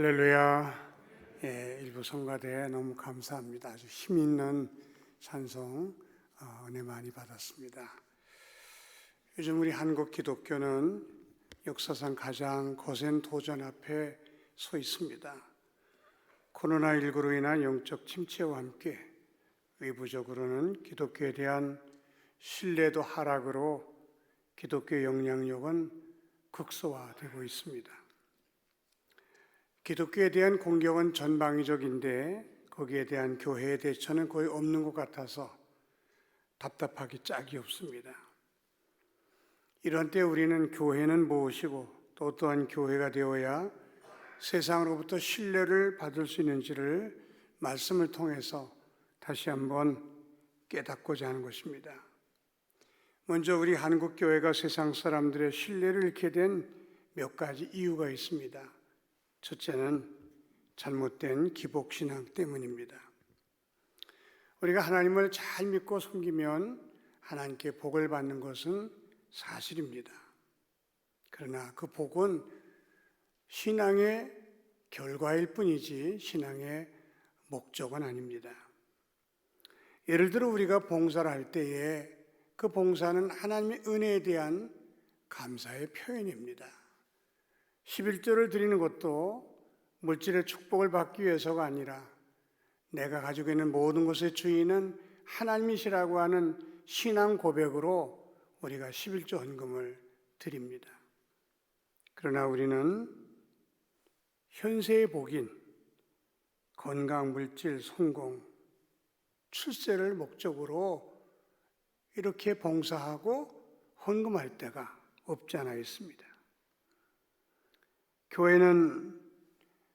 할렐루야. 일부 성가대 너무 감사합니다. 아주 힘 있는 찬송 은혜 많이 받았습니다. 요즘 우리 한국 기독교는 역사상 가장 거센 도전 앞에 서 있습니다. 코로나19로 인한 영적 침체와 함께 외부적으로는 기독교에 대한 신뢰도 하락으로 기독교의 영향력은 극소화되고 있습니다. 기독교에 대한 공격은 전방위적인데 거기에 대한 교회의 대처는 거의 없는 것 같아서 답답하기 짝이 없습니다. 이런 때 우리는 교회는 무엇이고 또 어떠한 교회가 되어야 세상으로부터 신뢰를 받을 수 있는지를 말씀을 통해서 다시 한번 깨닫고자 하는 것입니다. 먼저 우리 한국 교회가 세상 사람들의 신뢰를 잃게 된 몇 가지 이유가 있습니다. 첫째는 잘못된 기복신앙 때문입니다. 우리가 하나님을 잘 믿고 섬기면 하나님께 복을 받는 것은 사실입니다. 그러나 그 복은 신앙의 결과일 뿐이지 신앙의 목적은 아닙니다. 예를 들어 우리가 봉사를 할 때에 그 봉사는 하나님의 은혜에 대한 감사의 표현입니다. 11조를 드리는 것도 물질의 축복을 받기 위해서가 아니라 내가 가지고 있는 모든 것의 주인은 하나님이시라고 하는 신앙 고백으로 우리가 11조 헌금을 드립니다. 그러나 우리는 현세의 복인 건강, 물질, 성공, 출세를 목적으로 이렇게 봉사하고 헌금할 때가 없지 않아 있습니다. 교회는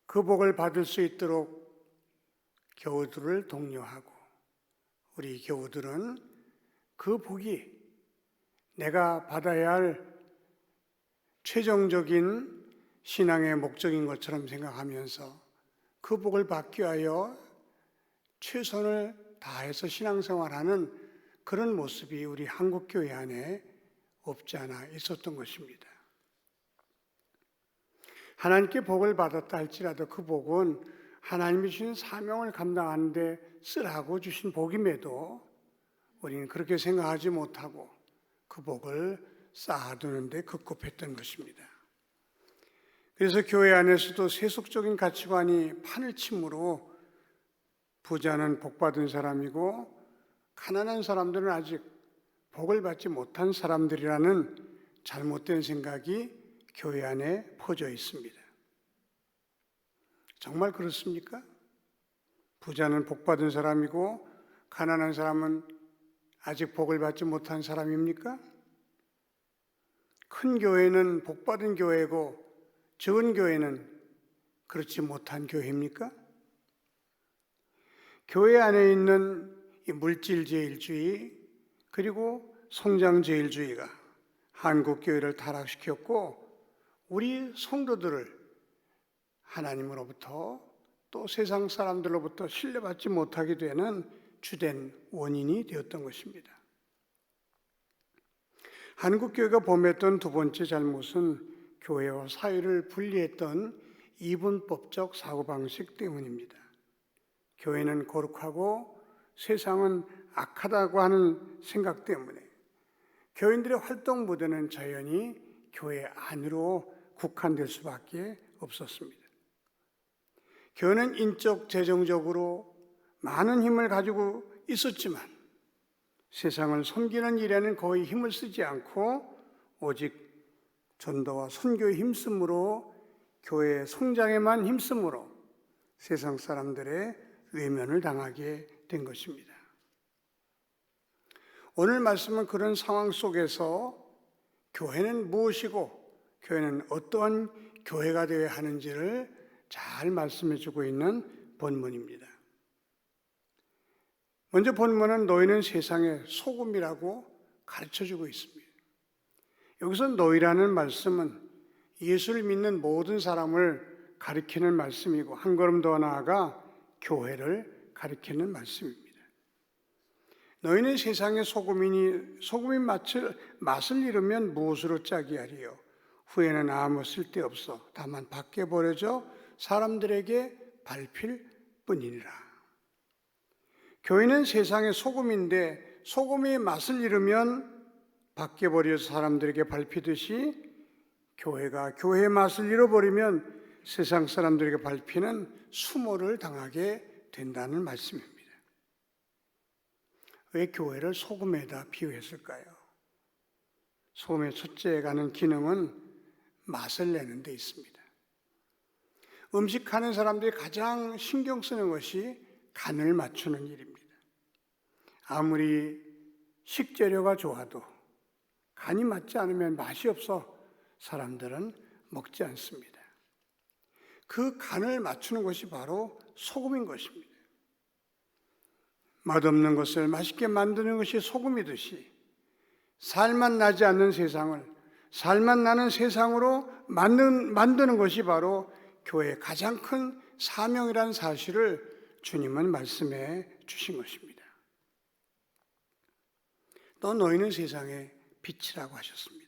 그 복을 받을 수 있도록 교우들을 독려하고 우리 교우들은 그 복이 내가 받아야 할 최종적인 신앙의 목적인 것처럼 생각하면서 그 복을 받기 위하여 최선을 다해서 신앙생활하는 그런 모습이 우리 한국교회 안에 없지 않아 있었던 것입니다. 하나님께 복을 받았다 할지라도 그 복은 하나님이 주신 사명을 감당하는 데 쓰라고 주신 복임에도 우리는 그렇게 생각하지 못하고 그 복을 쌓아두는 데 급급했던 것입니다. 그래서 교회 안에서도 세속적인 가치관이 판을 치므로 부자는 복받은 사람이고 가난한 사람들은 아직 복을 받지 못한 사람들이라는 잘못된 생각이 교회 안에 퍼져 있습니다. 정말 그렇습니까? 부자는 복받은 사람이고 가난한 사람은 아직 복을 받지 못한 사람입니까? 큰 교회는 복받은 교회고 적은 교회는 그렇지 못한 교회입니까? 교회 안에 있는 이 물질제일주의 그리고 성장제일주의가 한국교회를 타락시켰고 우리 성도들을 하나님으로부터 또 세상 사람들로부터 신뢰받지 못하게 되는 주된 원인이 되었던 것입니다. 한국교회가 범했던 두 번째 잘못은 교회와 사회를 분리했던 이분법적 사고방식 때문입니다. 교회는 거룩하고 세상은 악하다고 하는 생각 때문에 교인들의 활동 무대는 자연히 교회 안으로 국한될 수밖에 없었습니다. 교회는 인적, 재정적으로 많은 힘을 가지고 있었지만 세상을 섬기는 일에는 거의 힘을 쓰지 않고 오직 전도와 선교에 힘쓰므로 교회의 성장에만 힘쓰므로 세상 사람들의 외면을 당하게 된 것입니다. 오늘 말씀은 그런 상황 속에서 교회는 무엇이고 교회는 어떠한 교회가 되어야 하는지를 잘 말씀해 주고 있는 본문입니다. 먼저 본문은 너희는 세상의 소금이라고 가르쳐 주고 있습니다. 여기서 너희라는 말씀은 예수를 믿는 모든 사람을 가리키는 말씀이고 한 걸음 더 나아가 교회를 가리키는 말씀입니다. 너희는 세상의 소금이니 소금이 맛을 잃으면 무엇으로 짜게 하리요? 후에는 아무 쓸데없어 다만 밖에 버려져 사람들에게 밟힐 뿐이니라. 교회는 세상의 소금인데 소금이 맛을 잃으면 밖에 버려서 사람들에게 밟히듯이 교회가 교회의 맛을 잃어버리면 세상 사람들에게 밟히는 수모를 당하게 된다는 말씀입니다. 왜 교회를 소금에다 비유했을까요? 소금의 첫째가는 기능은 맛을 내는 데 있습니다. 음식하는 사람들이 가장 신경 쓰는 것이 간을 맞추는 일입니다. 아무리 식재료가 좋아도 간이 맞지 않으면 맛이 없어 사람들은 먹지 않습니다. 그 간을 맞추는 것이 바로 소금인 것입니다. 맛없는 것을 맛있게 만드는 것이 소금이듯이 살맛 나지 않는 세상을 살맛 나는 세상으로 만드는 것이 바로 교회의 가장 큰 사명이라는 사실을 주님은 말씀해 주신 것입니다. 또 너희는 세상의 빛이라고 하셨습니다.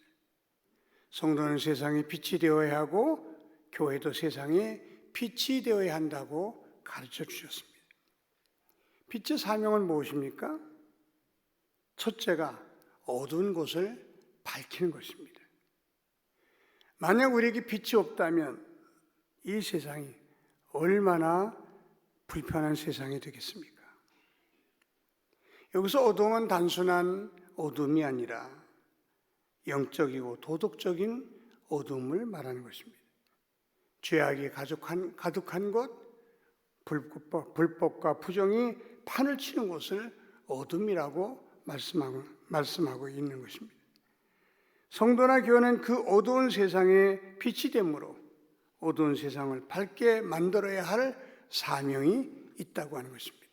성도는 세상의 빛이 되어야 하고 교회도 세상의 빛이 되어야 한다고 가르쳐 주셨습니다. 빛의 사명은 무엇입니까? 첫째가 어두운 곳을 밝히는 것입니다. 만약 우리에게 빛이 없다면 이 세상이 얼마나 불편한 세상이 되겠습니까? 여기서 어둠은 단순한 어둠이 아니라 영적이고 도덕적인 어둠을 말하는 것입니다. 죄악이 가득한 곳, 불법과 부정이 판을 치는 곳을 어둠이라고 말씀하고 있는 것입니다. 성도나 교회는 그 어두운 세상의 빛이 되므로 어두운 세상을 밝게 만들어야 할 사명이 있다고 하는 것입니다.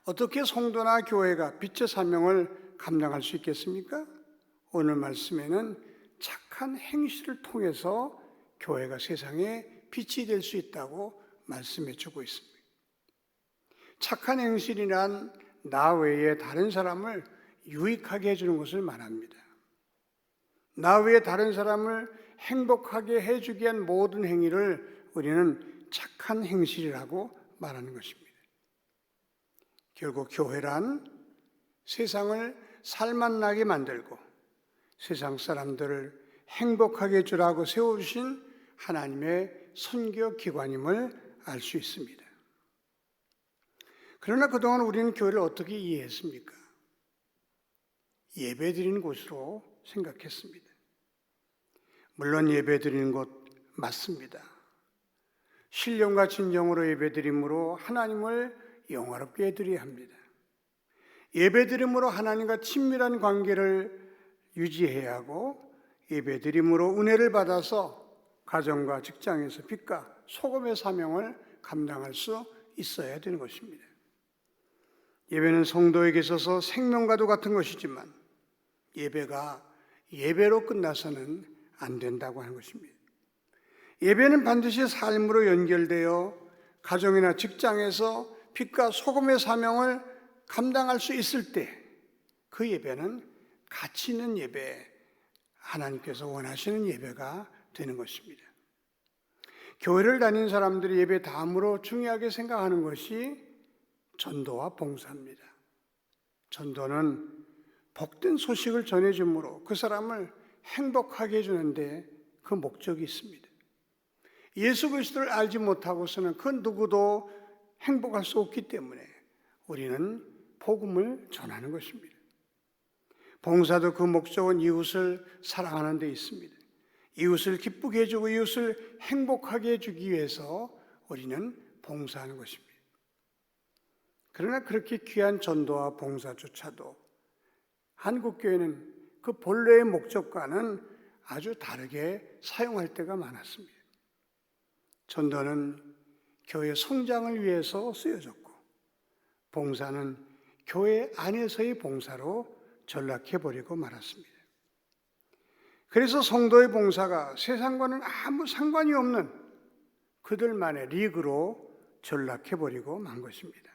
어떻게 성도나 교회가 빛의 사명을 감당할 수 있겠습니까? 오늘 말씀에는 착한 행실을 통해서 교회가 세상에 빛이 될 수 있다고 말씀해 주고 있습니다. 착한 행실이란 나 외에 다른 사람을 유익하게 해주는 것을 말합니다. 나 외에 다른 사람을 행복하게 해주기 위한 모든 행위를 우리는 착한 행실이라고 말하는 것입니다. 결국 교회란 세상을 살맛나게 만들고 세상 사람들을 행복하게 해주라고 세워주신 하나님의 선교기관임을 알 수 있습니다. 그러나 그동안 우리는 교회를 어떻게 이해했습니까? 예배드리는 곳으로 생각했습니다. 물론 예배드리는 곳 맞습니다. 신령과 진정으로 예배드림으로 하나님을 영화롭게 해드려야 합니다. 예배드림으로 하나님과 친밀한 관계를 유지해야 하고 예배드림으로 은혜를 받아서 가정과 직장에서 빛과 소금의 사명을 감당할 수 있어야 되는 것입니다. 예배는 성도에게 있어서 생명과도 같은 것이지만 예배가 예배로 끝나서는 안 된다고 하는 것입니다. 예배는 반드시 삶으로 연결되어 가정이나 직장에서 빛과 소금의 사명을 감당할 수 있을 때 그 예배는 가치 있는 예배, 하나님께서 원하시는 예배가 되는 것입니다. 교회를 다니는 사람들이 예배 다음으로 중요하게 생각하는 것이 전도와 봉사입니다. 전도는 복된 소식을 전해줌으로 그 사람을 행복하게 해주는데 그 목적이 있습니다. 예수 그리스도를 알지 못하고서는 그 누구도 행복할 수 없기 때문에 우리는 복음을 전하는 것입니다. 봉사도 그 목적은 이웃을 사랑하는 데 있습니다. 이웃을 기쁘게 해주고 이웃을 행복하게 해주기 위해서 우리는 봉사하는 것입니다. 그러나 그렇게 귀한 전도와 봉사조차도 한국교회는 그 본래의 목적과는 아주 다르게 사용할 때가 많았습니다. 전도는 교회 성장을 위해서 쓰여졌고 봉사는 교회 안에서의 봉사로 전락해버리고 말았습니다. 그래서 성도의 봉사가 세상과는 아무 상관이 없는 그들만의 리그로 전락해버리고 만 것입니다.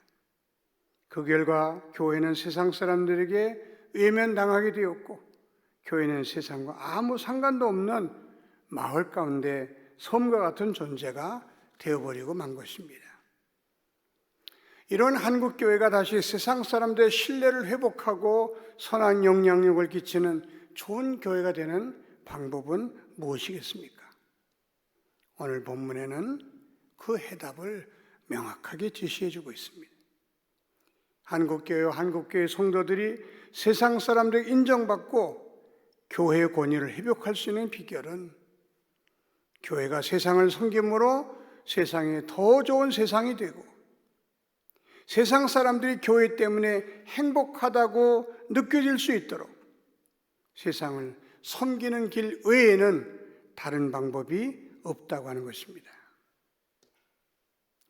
그 결과 교회는 세상 사람들에게 외면당하게 되었고 교회는 세상과 아무 상관도 없는 마을 가운데 섬과 같은 존재가 되어버리고 만 것입니다. 이런 한국교회가 다시 세상 사람들의 신뢰를 회복하고 선한 영향력을 끼치는 좋은 교회가 되는 방법은 무엇이겠습니까? 오늘 본문에는 그 해답을 명확하게 제시해주고 있습니다. 한국교회와 한국교회 성도들이 세상 사람들에게 인정받고 교회의 권위를 회복할 수 있는 비결은 교회가 세상을 섬김으로 세상에 더 좋은 세상이 되고 세상 사람들이 교회 때문에 행복하다고 느껴질 수 있도록 세상을 섬기는 길 외에는 다른 방법이 없다고 하는 것입니다.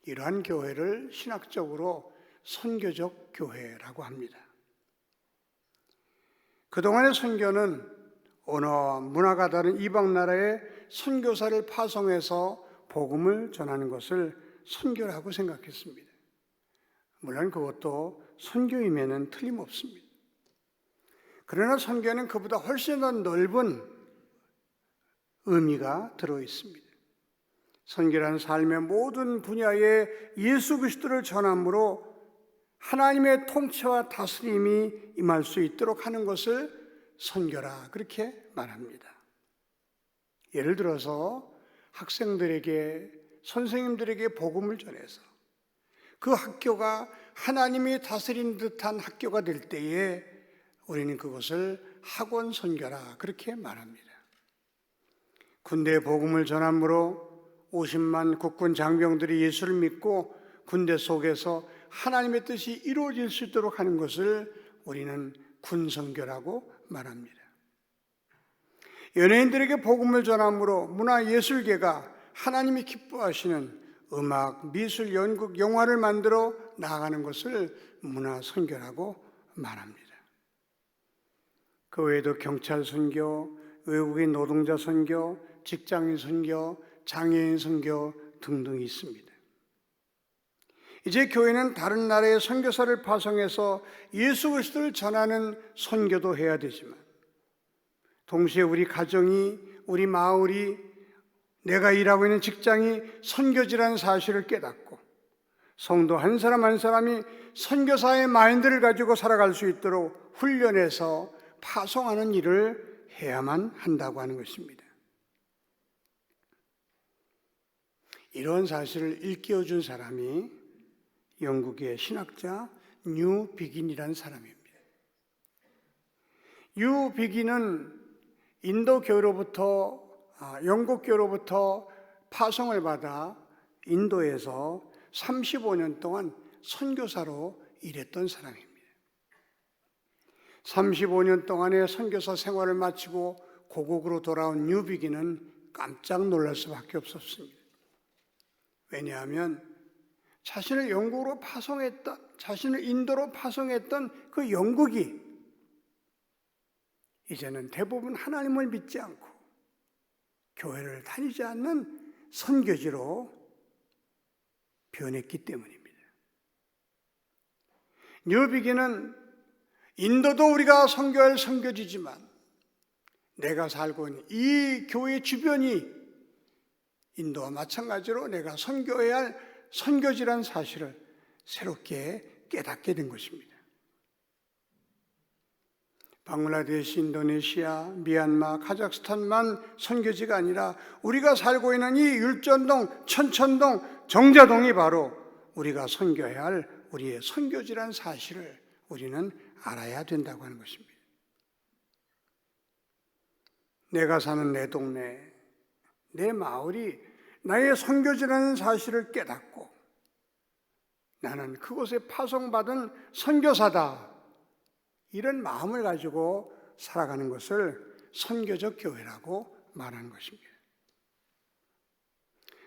이러한 교회를 신학적으로 선교적 교회라고 합니다. 그동안의 선교는 언어와 문화가 다른 이방 나라에 선교사를 파송해서 복음을 전하는 것을 선교라고 생각했습니다. 물론 그것도 선교임에는 틀림없습니다. 그러나 선교는 그보다 훨씬 더 넓은 의미가 들어있습니다. 선교라는 삶의 모든 분야에 예수 그리스도를 전함으로 하나님의 통치와 다스림이 임할 수 있도록 하는 것을 선교라 그렇게 말합니다. 예를 들어서 학생들에게 선생님들에게 복음을 전해서 그 학교가 하나님이 다스린 듯한 학교가 될 때에 우리는 그것을 학원 선교라 그렇게 말합니다. 군대에 복음을 전함으로 50만 국군 장병들이 예수를 믿고 군대 속에서 하나님의 뜻이 이루어질 수 있도록 하는 것을 우리는 군선교라고 말합니다. 연예인들에게 복음을 전함으로 문화예술계가 하나님이 기뻐하시는 음악, 미술, 연극, 영화를 만들어 나아가는 것을 문화선교라고 말합니다. 그 외에도 경찰 선교, 외국인 노동자 선교, 직장인 선교, 장애인 선교 등등이 있습니다. 이제 교회는 다른 나라의 선교사를 파송해서 예수 그리스도를 전하는 선교도 해야 되지만 동시에 우리 가정이, 우리 마을이, 내가 일하고 있는 직장이 선교지라는 사실을 깨닫고 성도 한 사람 한 사람이 선교사의 마인드를 가지고 살아갈 수 있도록 훈련해서 파송하는 일을 해야만 한다고 하는 것입니다. 이런 사실을 일깨워준 사람이 영국의 신학자 뉴 비긴이라는 사람입니다. 뉴 비긴은 영국교로부터 파송을 받아 인도에서 35년 동안 선교사로 일했던 사람입니다. 35년 동안의 선교사 생활을 마치고 고국으로 돌아온 뉴 비긴은 깜짝 놀랄 수밖에 없었습니다. 왜냐하면 자신을 영국으로 파송했던, 자신을 인도로 파송했던 그 영국이 이제는 대부분 하나님을 믿지 않고 교회를 다니지 않는 선교지로 변했기 때문입니다. 뉴비기는 인도도 우리가 선교할 선교지지만 내가 살고 있는 이 교회 주변이 인도와 마찬가지로 내가 선교해야 할 선교지라는 사실을 새롭게 깨닫게 된 것입니다. 방글라데시, 인도네시아, 미얀마, 카자흐스탄만 선교지가 아니라 우리가 살고 있는 이 율전동, 천천동, 정자동이 바로 우리가 선교해야 할 우리의 선교지라는 사실을 우리는 알아야 된다고 하는 것입니다. 내가 사는 내 동네, 내 마을이 나의 선교지라는 사실을 깨닫고 나는 그곳에 파송받은 선교사다, 이런 마음을 가지고 살아가는 것을 선교적 교회라고 말하는 것입니다.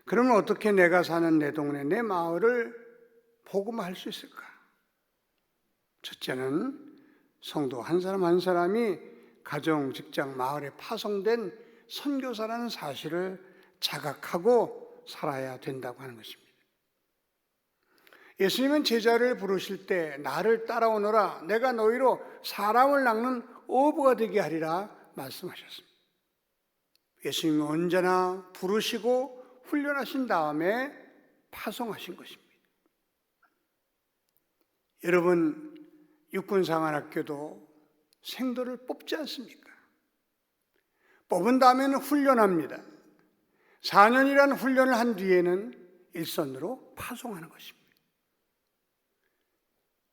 그러면 어떻게 내가 사는 내 동네, 내 마을을 복음화할 수 있을까? 첫째는 성도 한 사람 한 사람이 가정, 직장, 마을에 파송된 선교사라는 사실을 자각하고 살아야 된다고 하는 것입니다. 예수님은 제자를 부르실 때 나를 따라오너라, 내가 너희로 사람을 낚는 어부가 되게 하리라 말씀하셨습니다. 예수님이 언제나 부르시고 훈련하신 다음에 파송하신 것입니다. 여러분, 육군상안학교도 생도를 뽑지 않습니까? 뽑은 다음에는 훈련합니다. 4년이라는 훈련을 한 뒤에는 일선으로 파송하는 것입니다.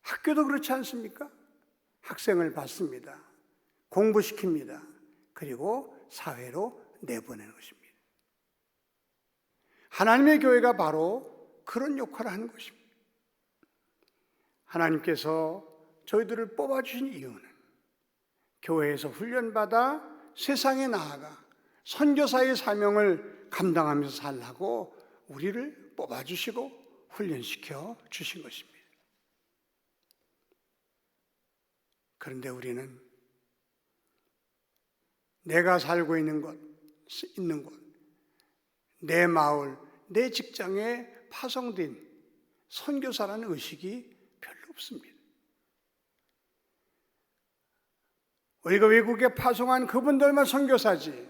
학교도 그렇지 않습니까? 학생을 받습니다. 공부시킵니다. 그리고 사회로 내보내는 것입니다. 하나님의 교회가 바로 그런 역할을 하는 것입니다. 하나님께서 저희들을 뽑아주신 이유는 교회에서 훈련받아 세상에 나아가 선교사의 사명을 감당하면서 살라고 우리를 뽑아주시고 훈련시켜 주신 것입니다. 그런데 우리는 내가 살고 있는 곳, 내 마을, 내 직장에 파송된 선교사라는 의식이 별로 없습니다. 우리가 외국에 파송한 그분들만 선교사지,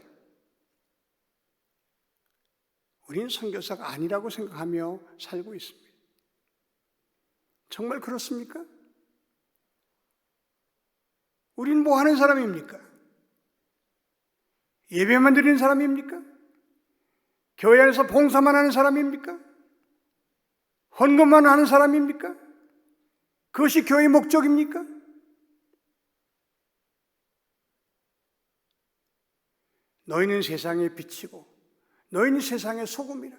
우리는 선교사가 아니라고 생각하며 살고 있습니다. 정말 그렇습니까? 우리는 뭐 하는 사람입니까? 예배만 드리는 사람입니까? 교회 안에서 봉사만 하는 사람입니까? 헌금만 하는 사람입니까? 그것이 교회의 목적입니까? 너희는 세상의 빛이고 너희는 세상의 소금이라.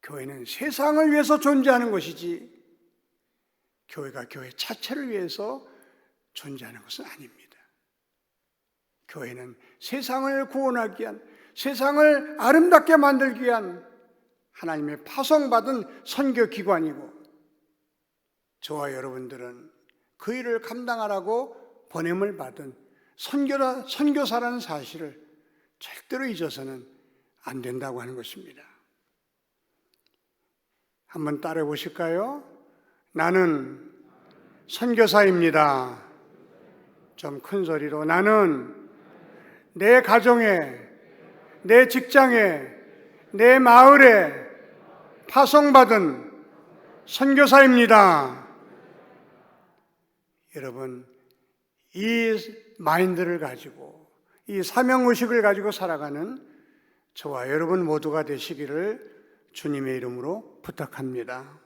교회는 세상을 위해서 존재하는 것이지 교회가 교회 자체를 위해서 존재하는 것은 아닙니다. 교회는 세상을 구원하기 위한, 세상을 아름답게 만들기 위한 하나님의 파송받은 선교기관이고, 저와 여러분들은 그 일을 감당하라고 보냄을 받은 선교사라는 사실을 절대로 잊어서는 안 된다고 하는 것입니다. 한번 따라해 보실까요? 나는 선교사입니다. 좀 큰 소리로. 나는 내 가정에, 내 직장에, 내 마을에 파송받은 선교사입니다. 여러분, 이 마인드를 가지고, 이 사명의식을 가지고 살아가는 저와 여러분 모두가 되시기를 주님의 이름으로 부탁합니다.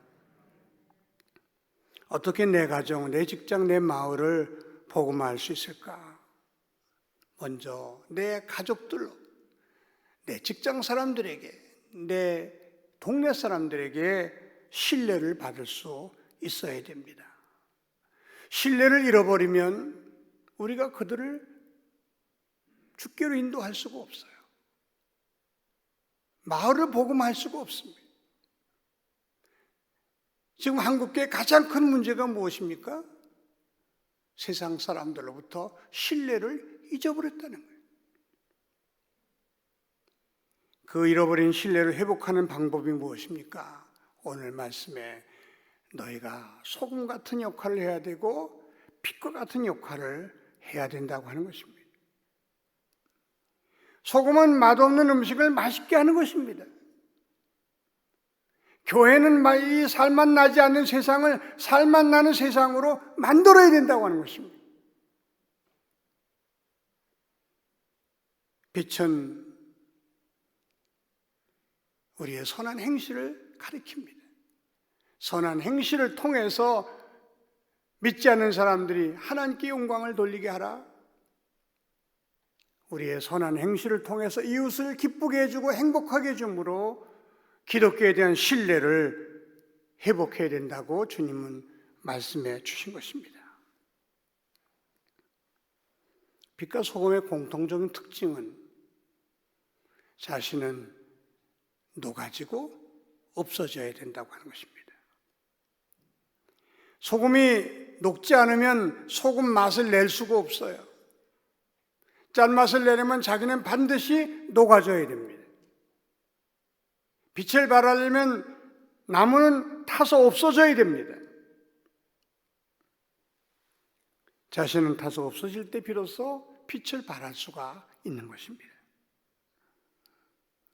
어떻게 내 가정, 내 직장, 내 마을을 복음화할 수 있을까? 먼저 내 가족들로, 내 직장 사람들에게, 내 동네 사람들에게 신뢰를 받을 수 있어야 됩니다. 신뢰를 잃어버리면 우리가 그들을 주께로 인도할 수가 없어요. 마을을 복음화할 수가 없습니다. 지금 한국교회의 가장 큰 문제가 무엇입니까? 세상 사람들로부터 신뢰를 잊어버렸다는 거예요. 그 잃어버린 신뢰를 회복하는 방법이 무엇입니까? 오늘 말씀에 너희가 소금 같은 역할을 해야 되고 빛과 같은 역할을 해야 된다고 하는 것입니다. 소금은 맛없는 음식을 맛있게 하는 것입니다. 교회는 이 살맛 나지 않는 세상을 살맛 나는 세상으로 만들어야 된다고 하는 것입니다. 빛은 우리의 선한 행실을 가리킵니다. 선한 행실을 통해서 믿지 않는 사람들이 하나님께 영광을 돌리게 하라. 우리의 선한 행실을 통해서 이웃을 기쁘게 해주고 행복하게 해줌으로 기독교에 대한 신뢰를 회복해야 된다고 주님은 말씀해 주신 것입니다. 빛과 소금의 공통적인 특징은 자신은 녹아지고 없어져야 된다고 하는 것입니다. 소금이 녹지 않으면 소금 맛을 낼 수가 없어요. 짠맛을 내려면 자기는 반드시 녹아져야 됩니다. 빛을 발하려면 나무는 타서 없어져야 됩니다. 자신은 타서 없어질 때 비로소 빛을 발할 수가 있는 것입니다.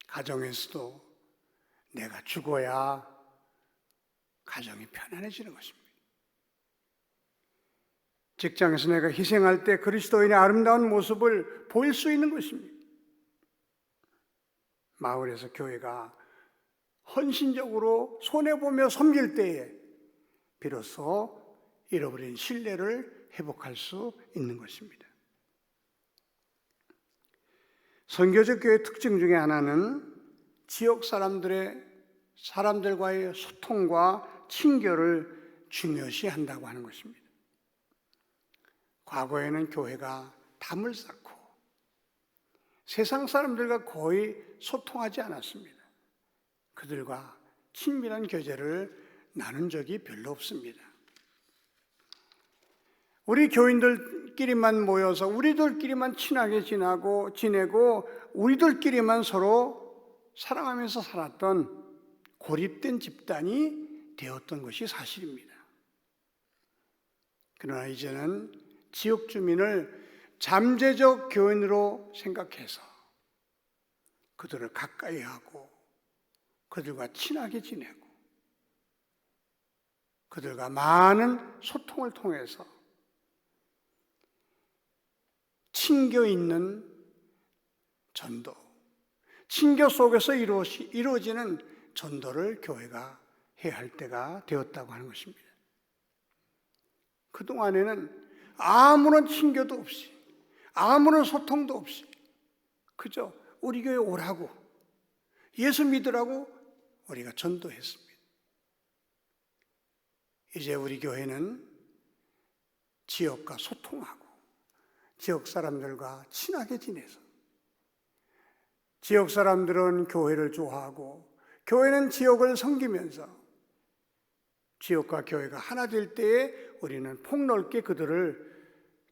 가정에서도 내가 죽어야 가정이 편안해지는 것입니다. 직장에서 내가 희생할 때 그리스도인의 아름다운 모습을 보일 수 있는 것입니다. 마을에서 교회가 헌신적으로 손해보며 섬길 때에 비로소 잃어버린 신뢰를 회복할 수 있는 것입니다. 선교적 교회의 특징 중에 하나는 지역 사람들과의 소통과 친교를 중요시 한다고 하는 것입니다. 과거에는 교회가 담을 쌓고 세상 사람들과 거의 소통하지 않았습니다. 그들과 친밀한 교제를 나눈 적이 별로 없습니다. 우리 교인들끼리만 모여서 우리들끼리만 친하게 지내고 우리들끼리만 서로 사랑하면서 살았던 고립된 집단이 되었던 것이 사실입니다. 그러나 이제는 지역 주민을 잠재적 교인으로 생각해서 그들을 가까이 하고 그들과 친하게 지내고 그들과 많은 소통을 통해서 친교 있는 전도, 친교 속에서 이루어지는 전도를 교회가 해야 할 때가 되었다고 하는 것입니다. 그동안에는 아무런 친교도 없이 아무런 소통도 없이 그저 우리 교회 오라고 예수 믿으라고 우리가 전도했습니다. 이제 우리 교회는 지역과 소통하고 지역 사람들과 친하게 지내서 지역 사람들은 교회를 좋아하고 교회는 지역을 섬기면서 지역과 교회가 하나 될 때에 우리는 폭넓게 그들을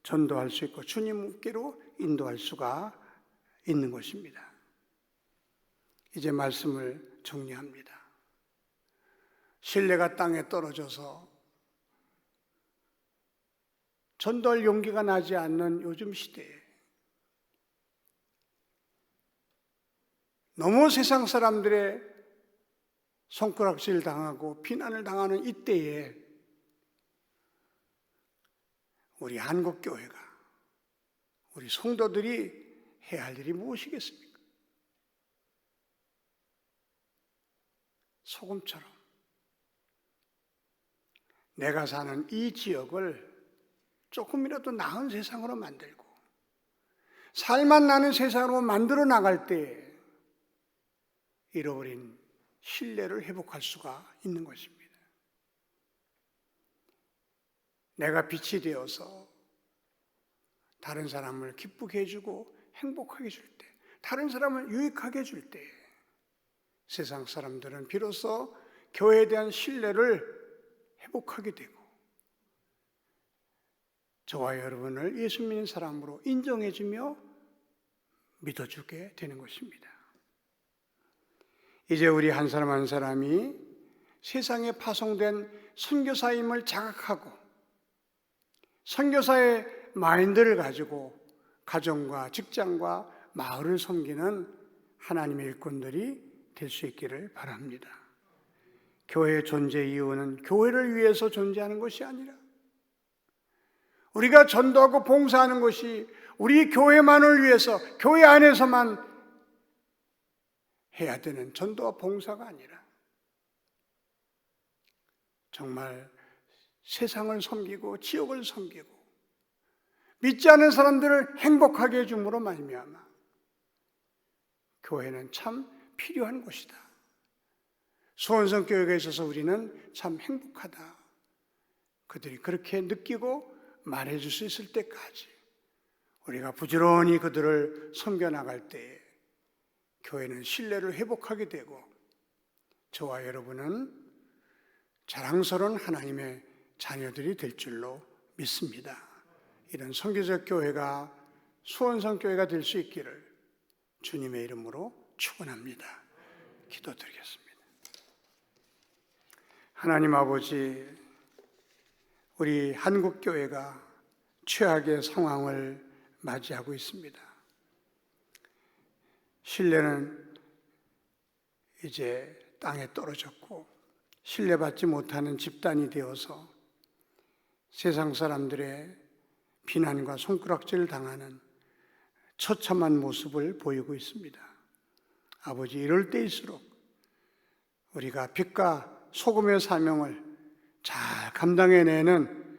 전도할 수 있고 주님께로 인도할 수가 있는 것입니다. 이제 말씀을 정리합니다. 신뢰가 땅에 떨어져서 전도할 용기가 나지 않는 요즘 시대에 너무 세상 사람들의 손가락질 당하고 비난을 당하는 이때에 우리 한국교회가 우리 성도들이 해야 할 일이 무엇이겠습니까? 소금처럼 내가 사는 이 지역을 조금이라도 나은 세상으로 만들고 살맛 나는 세상으로 만들어 나갈 때 잃어버린 신뢰를 회복할 수가 있는 것입니다. 내가 빛이 되어서 다른 사람을 기쁘게 해주고 행복하게 해줄 때, 다른 사람을 유익하게 해줄 때 세상 사람들은 비로소 교회에 대한 신뢰를 회복하게 되고 저와 여러분을 예수 믿는 사람으로 인정해주며 믿어주게 되는 것입니다. 이제 우리 한 사람 한 사람이 세상에 파송된 선교사임을 자각하고 선교사의 마인드를 가지고 가정과 직장과 마을을 섬기는 하나님의 일꾼들이 될 수 있기를 바랍니다. 교회의 존재 이유는 교회를 위해서 존재하는 것이 아니라 우리가 전도하고 봉사하는 것이 우리 교회만을 위해서 교회 안에서만 해야 되는 전도와 봉사가 아니라 정말 세상을 섬기고 지역을 섬기고 믿지 않는 사람들을 행복하게 해줌으로 말미암아 교회는 참 필요한 곳이다. 수원성 교회에 있어서 우리는 참 행복하다. 그들이 그렇게 느끼고 말해줄 수 있을 때까지 우리가 부지런히 그들을 섬겨나갈 때에 교회는 신뢰를 회복하게 되고 저와 여러분은 자랑스러운 하나님의 자녀들이 될 줄로 믿습니다. 이런 선교적 교회가 수원성 교회가 될 수 있기를 주님의 이름으로 축원합니다. 기도드리겠습니다. 하나님 아버지, 우리 한국 교회가 최악의 상황을 맞이하고 있습니다. 신뢰는 이제 땅에 떨어졌고 신뢰받지 못하는 집단이 되어서 세상 사람들의 비난과 손가락질 당하는 처참한 모습을 보이고 있습니다. 아버지, 이럴 때일수록 우리가 빛과 소금의 사명을 잘 감당해내는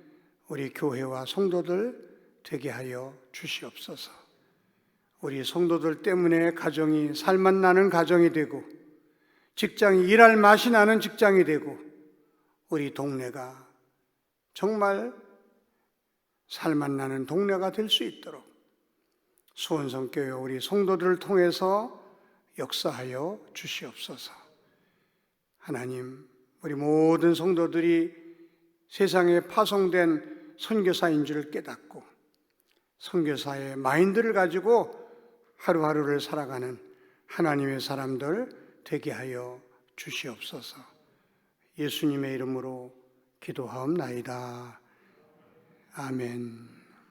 우리 교회와 성도들 되게 하여 주시옵소서. 우리 성도들 때문에 가정이 살맛 나는 가정이 되고 직장이 일할 맛이 나는 직장이 되고 우리 동네가 정말 살맛 나는 동네가 될 수 있도록 수원성교회 우리 성도들을 통해서 역사하여 주시옵소서. 하나님, 우리 모든 성도들이 세상에 파송된 선교사인 줄 깨닫고 선교사의 마인드를 가지고 하루하루를 살아가는 하나님의 사람들 되게 하여 주시옵소서. 예수님의 이름으로 기도하옵나이다. 아멘.